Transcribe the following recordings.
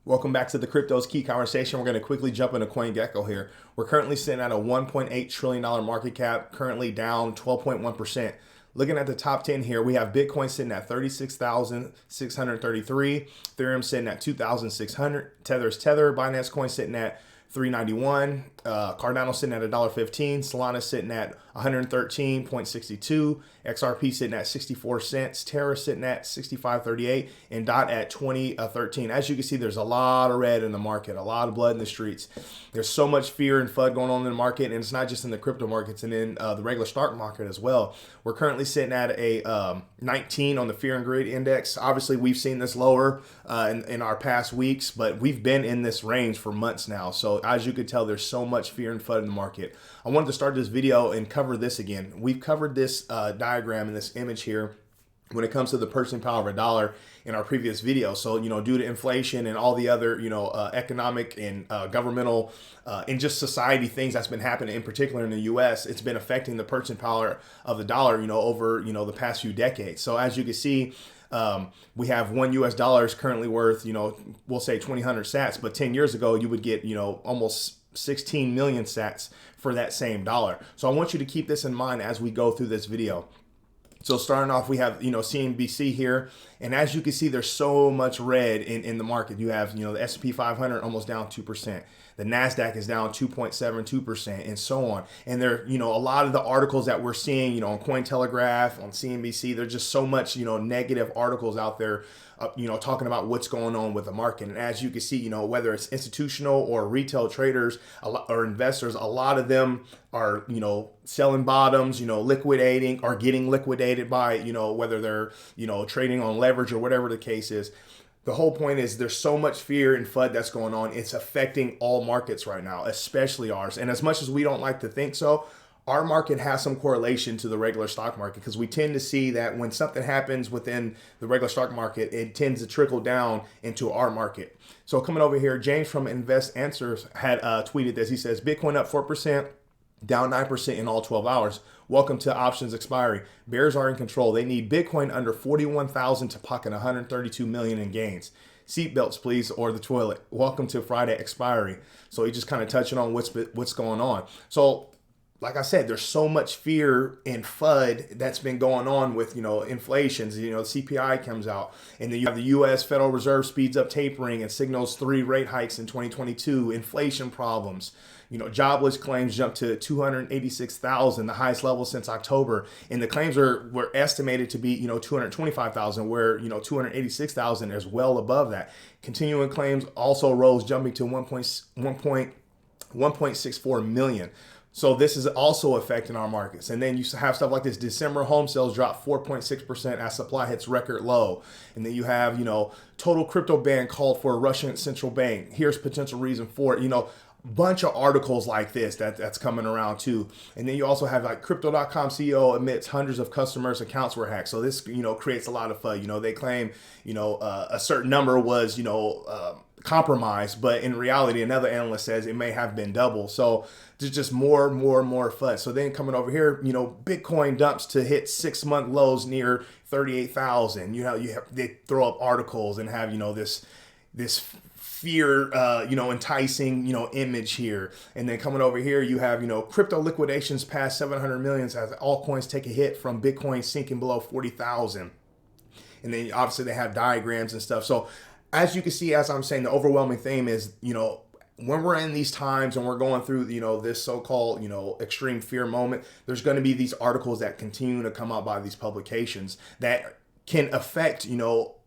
Welcome back to the Crypto's Key Conversation. We're going to quickly jump into CoinGecko here. We're currently sitting at a $1.8 trillion market cap, currently down 12.1%. Looking at the top 10 here, we have Bitcoin sitting at 36,633, Ethereum sitting at 2,600, Tether's Tether, Binance Coin sitting at 391, Cardano sitting at $1.15, Solana sitting at 113.62, XRP sitting at 64 cents, Terra sitting at 65.38, and DOT at 20.13. As you can see, there's a lot of red in the market, a lot of blood in the streets. There's so much fear and FUD going on in the market, and it's not just in the crypto markets and in the regular stock market as well. We're currently sitting at a 19 on the Fear and Greed Index. Obviously, we've seen this lower in our past weeks, but we've been in this range for months now. So as you can tell, there's so much fear and FUD in the market. I wanted to start this video and cover this again. We've covered this diagram and this image here when it comes to the purchasing power of a dollar in our previous video. So, due to inflation and all the other, economic and governmental and just society things that's been happening, in particular in the US, it's been affecting the purchasing power of the dollar, over, the past few decades. So as you can see, we have $1 is currently worth, we'll say 2,000 sats, but 10 years ago, you would get, almost 16 million sats for that same dollar. So I want you to keep this in mind as we go through this video. So starting off, we have, CNBC here. And as you can see, there's so much red in the market. You have, the S&P 500 almost down 2%. The NASDAQ is down 2.72% and so on. And there, a lot of the articles that we're seeing, on Cointelegraph, on CNBC, there's just so much, negative articles out there, talking about what's going on with the market. And as you can see, whether it's institutional or retail traders or investors, a lot of them are, selling bottoms, liquidating or getting liquidated by, whether they're, trading on leverage or whatever the case is. The whole point is there's so much fear and FUD that's going on. It's affecting all markets right now, especially ours. And as much as we don't like to think so, our market has some correlation to the regular stock market because we tend to see that when something happens within the regular stock market, it tends to trickle down into our market. So coming over here, James from Invest Answers had tweeted this. He says, Bitcoin up 4%, down 9% in all 12 hours. Welcome to options expiry. Bears are in control. They need Bitcoin under 41,000 to pocket 132 million in gains. Seatbelts, please, or the toilet. Welcome to Friday expiry. So he just kind of touching on what's going on. So like I said, there's so much fear and FUD that's been going on with, inflations. The CPI comes out, and then you have the U.S. Federal Reserve speeds up tapering and signals 3 rate hikes in 2022. Inflation problems. Jobless claims jumped to 286,000, the highest level since October. And the claims were estimated to be, 225,000, where, 286,000 is well above that. Continuing claims also rose, jumping to 1.64 million. So this is also affecting our markets. And then you have stuff like this. December home sales dropped 4.6% as supply hits record low. And then you have, total crypto ban called for a Russian central bank. Here's potential reason for it. Bunch of articles like this that's coming around too. And then you also have like crypto.com CEO admits hundreds of customers' accounts were hacked. So this, creates a lot of FUD. They claim, a certain number was, compromised, but in reality, another analyst says it may have been double. So there's just more FUD. So then coming over here, Bitcoin dumps to hit 6-month lows near 38,000. They throw up articles and have, this fear, enticing, image here. And then coming over here, you have, crypto liquidations past 700 million as altcoins take a hit from Bitcoin sinking below 40,000. And then obviously they have diagrams and stuff. So as you can see, as I'm saying, the overwhelming theme is, when we're in these times and we're going through, this so-called, extreme fear moment, there's going to be these articles that continue to come out by these publications that can affect,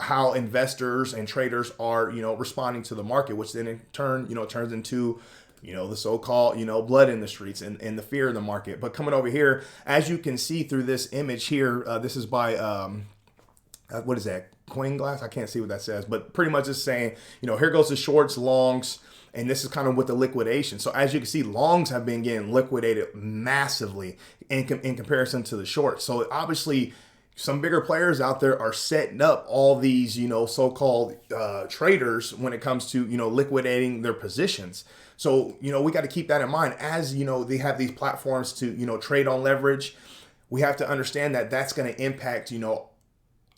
how investors and traders are, responding to the market, which then in turn, turns into, the so-called, blood in the streets and the fear in the market. But coming over here, as you can see through this image here, this is by, what is that? Coin Glass? I can't see what that says, but pretty much it's saying, here goes the shorts, longs, and this is kind of with the liquidation. So as you can see, longs have been getting liquidated massively in comparison to the shorts. So obviously, some bigger players out there are setting up all these, so-called traders when it comes to, liquidating their positions. So, we got to keep that in mind as, they have these platforms to, trade on leverage. We have to understand that that's going to impact,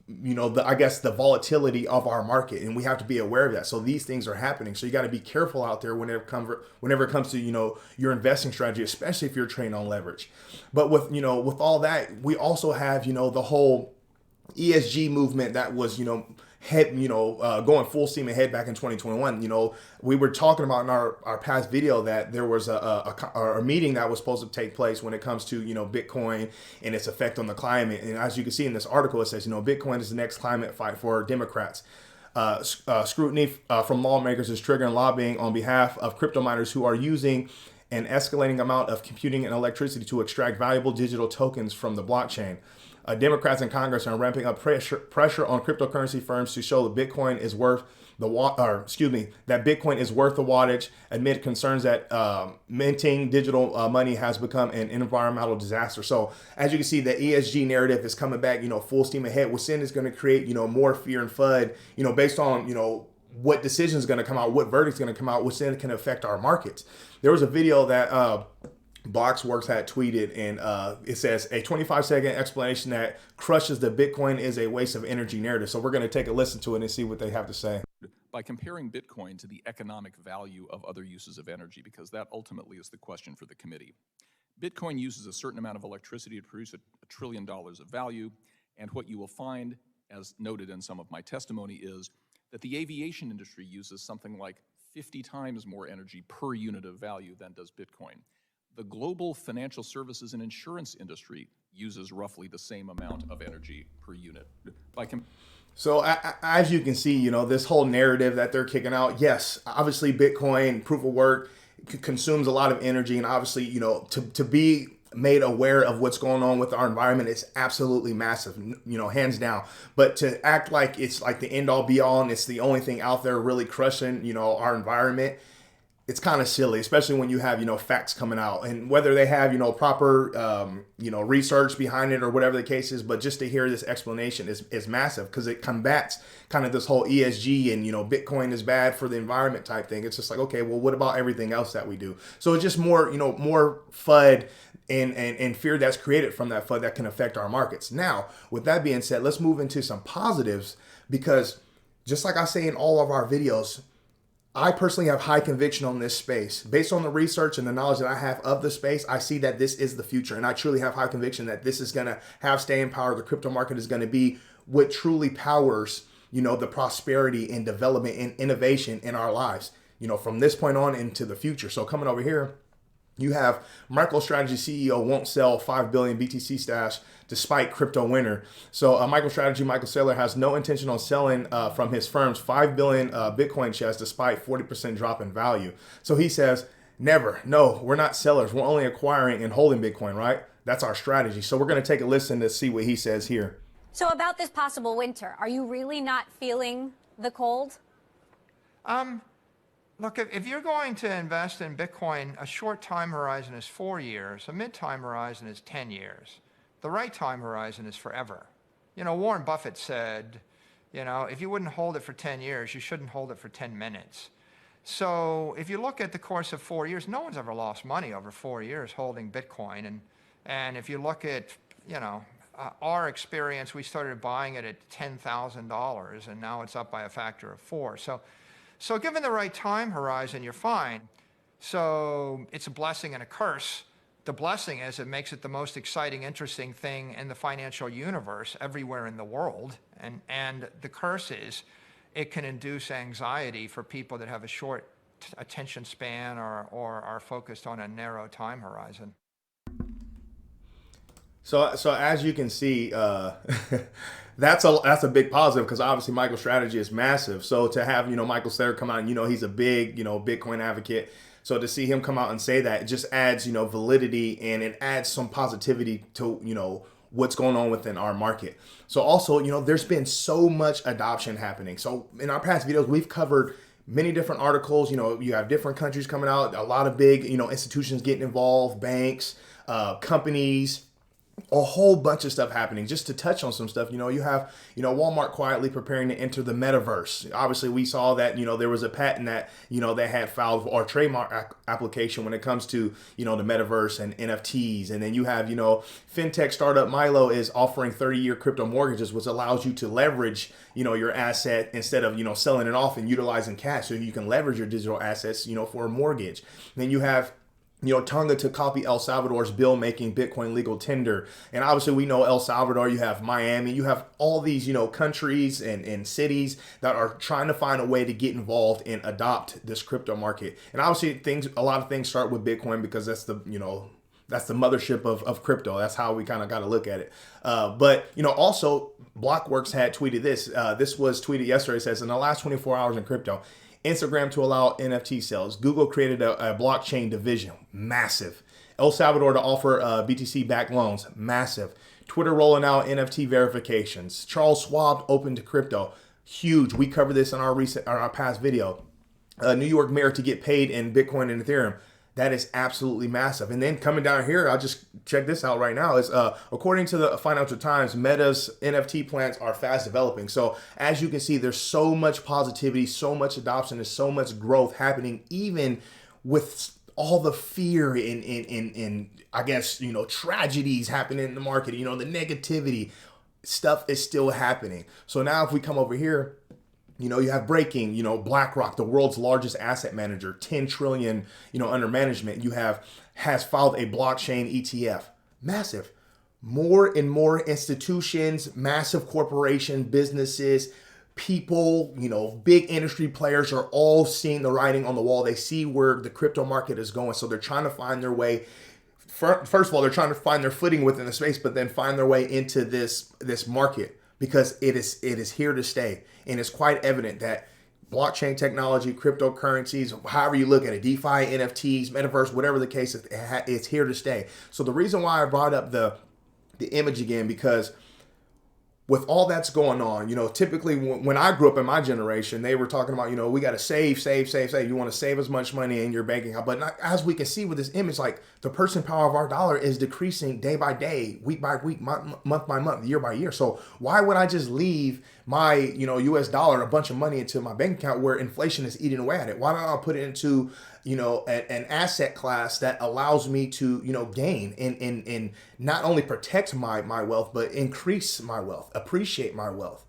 I guess the volatility of our market, and we have to be aware of that. So these things are happening. So you got to be careful out there whenever it comes to, your investing strategy, especially if you're trading on leverage. But with all that, we also have, the whole ESG movement that was, going full steam ahead back in 2021. We were talking about in our past video that there was a meeting that was supposed to take place when it comes to, Bitcoin and its effect on the climate. And as you can see in this article, it says, Bitcoin is the next climate fight for Democrats. Scrutiny from lawmakers is triggering lobbying on behalf of crypto miners who are using an escalating amount of computing and electricity to extract valuable digital tokens from the blockchain. Democrats in Congress are ramping up pressure on cryptocurrency firms to show that Bitcoin is worth the Bitcoin is worth the wattage, amid concerns that minting digital money has become an environmental disaster. So as you can see, the ESG narrative is coming back, full steam ahead. What's in is going to create, more fear and FUD, based on, what decision is going to come out, what verdict is going to come out, which then can affect our markets. There was a video that Boxworks had tweeted, and it says a 25-second explanation that crushes the Bitcoin is a waste of energy narrative. So we're going to take a listen to it and see what they have to say. By comparing Bitcoin to the economic value of other uses of energy, because that ultimately is the question for the committee. Bitcoin uses a certain amount of electricity to produce $1 trillion of value, and what you will find, as noted in some of my testimony, is that the aviation industry uses something like 50 times more energy per unit of value than does Bitcoin. The global financial services and insurance industry uses roughly the same amount of energy per unit. So as you can see, this whole narrative that they're kicking out, yes, obviously Bitcoin, proof of work, consumes a lot of energy. And obviously, to be made aware of what's going on with our environment is absolutely massive, hands down. But to act like it's like the end all be all and it's the only thing out there really crushing, our environment, it's kind of silly, especially when you have, facts coming out, and whether they have, proper, research behind it or whatever the case is. But just to hear this explanation is massive, because it combats kind of this whole ESG and, Bitcoin is bad for the environment type thing. It's just like, okay, well, what about everything else that we do? So it's just more, more FUD and fear that's created from that FUD that can affect our markets. Now, with that being said, let's move into some positives, because just like I say in all of our videos, I personally have high conviction on this space. Based on the research and the knowledge that I have of the space, I see that this is the future. And I truly have high conviction that this is going to have staying power. The crypto market is going to be what truly powers, the prosperity and development and innovation in our lives, from this point on into the future. So coming over here, you have MicroStrategy CEO won't sell 5 billion BTC stash despite crypto winter. So MicroStrategy, Michael Saylor, has no intention on selling from his firm's 5 billion Bitcoin chest despite 40% drop in value. So he says, never, no, we're not sellers. We're only acquiring and holding Bitcoin, right? That's our strategy. So we're going to take a listen to see what he says here. So about this possible winter, are you really not feeling the cold? Look, if you're going to invest in Bitcoin, a short time horizon is 4 years, a mid-time horizon is 10 years. The right time horizon is forever. Warren Buffett said, if you wouldn't hold it for 10 years, you shouldn't hold it for 10 minutes. So if you look at the course of 4 years, no one's ever lost money over 4 years holding Bitcoin. And if you look at, our experience, we started buying it at $10,000, and now it's up by a factor of 4. So given the right time horizon, you're fine. So it's a blessing and a curse. The blessing is it makes it the most exciting, interesting thing in the financial universe everywhere in the world. And the curse is it can induce anxiety for people that have a short attention span or are focused on a narrow time horizon. So as you can see, that's a big positive, because obviously MicroStrategy is massive. So to have, Michael Saylor come out and, he's a big, Bitcoin advocate. So to see him come out and say that, it just adds, validity, and it adds some positivity to, what's going on within our market. So also, there's been so much adoption happening. So in our past videos, we've covered many different articles. You have different countries coming out, a lot of big, institutions getting involved, banks, companies, a whole bunch of stuff happening. Just to touch on some stuff, you have, Walmart quietly preparing to enter the metaverse. Obviously, we saw that, there was a patent that, they had filed or trademark application when it comes to, the metaverse and NFTs. And then you have, fintech startup Milo is offering 30-year crypto mortgages, which allows you to leverage, your asset instead of, selling it off and utilizing cash. So you can leverage your digital assets, for a mortgage. And then you have, Tonga to copy El Salvador's bill making Bitcoin legal tender. And obviously we know El Salvador, you have Miami, you have all these, countries and cities that are trying to find a way to get involved and adopt this crypto market. And obviously a lot of things start with Bitcoin because that's the mothership of crypto. That's how we kind of got to look at it. But, also Blockworks had tweeted this. This was tweeted yesterday. It says, in the last 24 hours in crypto, Instagram to allow NFT sales. Google created a blockchain division. Massive. El Salvador to offer BTC-backed loans. Massive. Twitter rolling out NFT verifications. Charles Schwab open to crypto. Huge. We covered this in our past video. New York mayor to get paid in Bitcoin and Ethereum. That is absolutely massive. And then coming down here, I'll just check this out right now. Is according to the Financial Times, Meta's NFT plans are fast developing. So as you can see, there's so much positivity, so much adoption, there's so much growth happening, even with all the fear and I guess, tragedies happening in the market, the negativity stuff is still happening. So now if we come over here, you have breaking, BlackRock, the world's largest asset manager, 10 trillion, under management. Has filed a blockchain ETF. Massive. More and more institutions, massive corporation, businesses, people, big industry players are all seeing the writing on the wall. They see where the crypto market is going. So they're trying to find their way. First of all, they're trying to find their footing within the space, but then find their way into this market. Because it is here to stay. And it's quite evident that blockchain technology, cryptocurrencies, however you look at it, DeFi, NFTs, metaverse, whatever the case, it's here to stay. So the reason why I brought up the image again, because with all that's going on, typically when I grew up in my generation, they were talking about, we got to save. You want to save as much money in your bank account. But as we can see with this image, like the purchasing power of our dollar is decreasing day by day, week by week, month by month, year by year. So why would I just leave my, US dollar, a bunch of money into my bank account where inflation is eating away at it? Why don't I put it into, an asset class that allows me to, gain and not only protect my wealth, but increase my wealth, appreciate my wealth.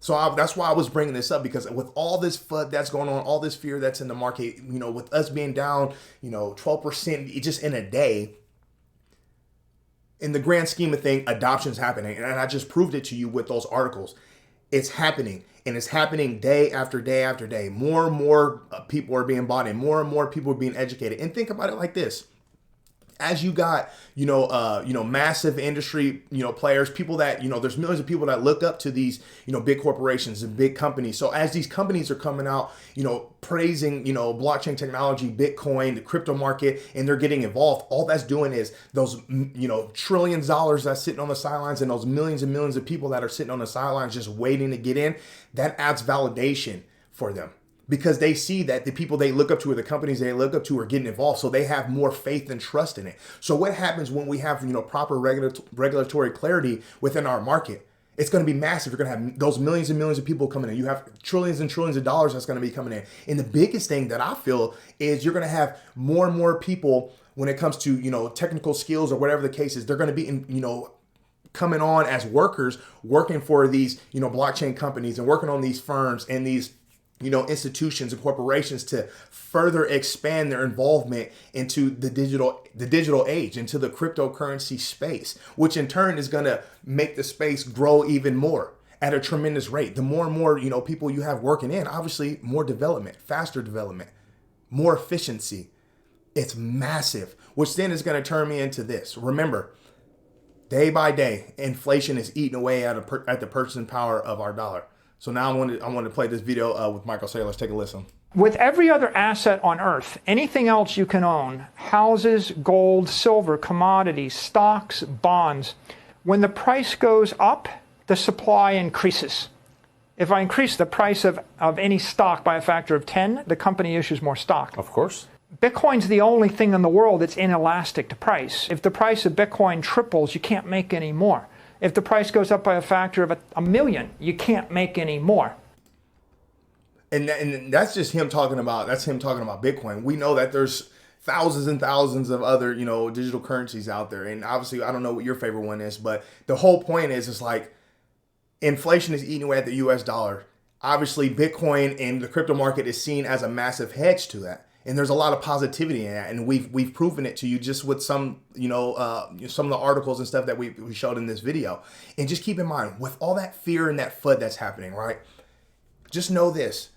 So that's why I was bringing this up, because with all this FUD that's going on, all this fear that's in the market, with us being down, 12% just in a day, in the grand scheme of things, adoption's happening. And I just proved it to you with those articles. It's happening, and it's happening day after day after day. More and more people are being bought in. More and more people are being educated. And think about it like this. As you got, massive industry, players, people that, there's millions of people that look up to these, big corporations and big companies. So as these companies are coming out, praising, blockchain technology, Bitcoin, the crypto market, and they're getting involved, all that's doing is those, trillions of dollars that's sitting on the sidelines and those millions and millions of people that are sitting on the sidelines just waiting to get in, that adds validation for them. Because they see that the people they look up to or the companies they look up to are getting involved. So they have more faith and trust in it. So what happens when we have, proper regulatory clarity within our market? It's going to be massive. You're going to have those millions and millions of people coming in. You have trillions and trillions of dollars that's going to be coming in. And the biggest thing that I feel is you're going to have more and more people when it comes to, technical skills or whatever the case is. They're going to be in, coming on as workers, working for these, blockchain companies and working on these firms and these institutions and corporations to further expand their involvement into the digital age, into the cryptocurrency space, which in turn is going to make the space grow even more at a tremendous rate. The more and more, people you have working in, obviously more development, faster development, more efficiency. It's massive, which then is going to turn me into this. Remember, day by day, inflation is eating away at the purchasing power of our dollar. So now I want to play this video with Michael Saylor. Let's take a listen. With every other asset on earth, anything else you can own, houses, gold, silver, commodities, stocks, bonds, when the price goes up, the supply increases. If I increase the price of any stock by a factor of 10, the company issues more stock. Of course. Bitcoin's the only thing in the world that's inelastic to price. If the price of Bitcoin triples, you can't make any more. If the price goes up by a factor of a million, you can't make any more. And that's just him talking about, Bitcoin. We know that there's thousands and thousands of other, digital currencies out there. And obviously, I don't know what your favorite one is, but the whole point is, it's like inflation is eating away at the US dollar. Obviously, Bitcoin and the crypto market is seen as a massive hedge to that. And there's a lot of positivity in that. And we've proven it to you just with some, some of the articles and stuff that we showed in this video. And just keep in mind, with all that fear and that FUD that's happening, right? Just know this.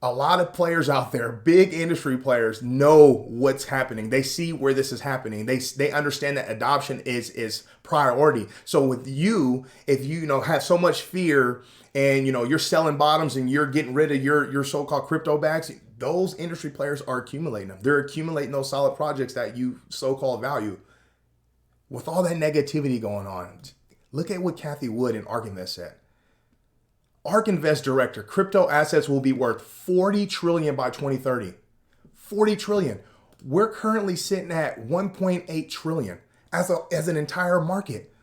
A lot of players out there, big industry players, know what's happening. They see where this is happening. They understand that adoption is priority. So with you, if you have so much fear and you're selling bottoms and you're getting rid of your so-called crypto bags, those industry players are accumulating them. They're accumulating those solid projects that you so-called value. With all that negativity going on, look at what Cathie Wood and ARK Invest said. ARK Invest director, crypto assets will be worth 40 trillion by 2030. 40 trillion. We're currently sitting at 1.8 trillion as an entire market.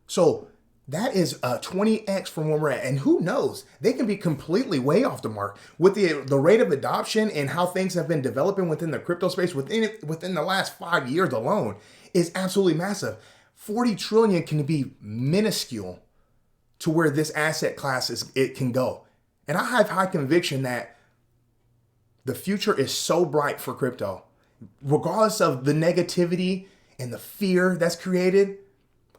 So that is 20x from where we're at. And who knows? They can be completely way off the mark. With the rate of adoption and how things have been developing within the crypto space within the last 5 years alone is absolutely massive. 40 trillion can be minuscule to where this asset class it can go. And I have high conviction that the future is so bright for crypto. Regardless of the negativity and the fear that's created,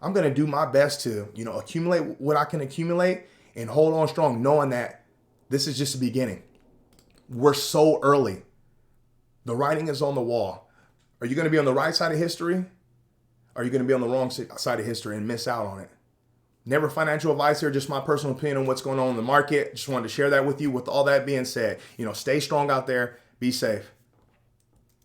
I'm going to do my best to, accumulate what I can accumulate and hold on strong, knowing that this is just the beginning. We're so early. The writing is on the wall. Are you going to be on the right side of history? Or are you going to be on the wrong side of history and miss out on it? Never financial advice here, just my personal opinion on what's going on in the market. Just wanted to share that with you. With all that being said, stay strong out there. Be safe.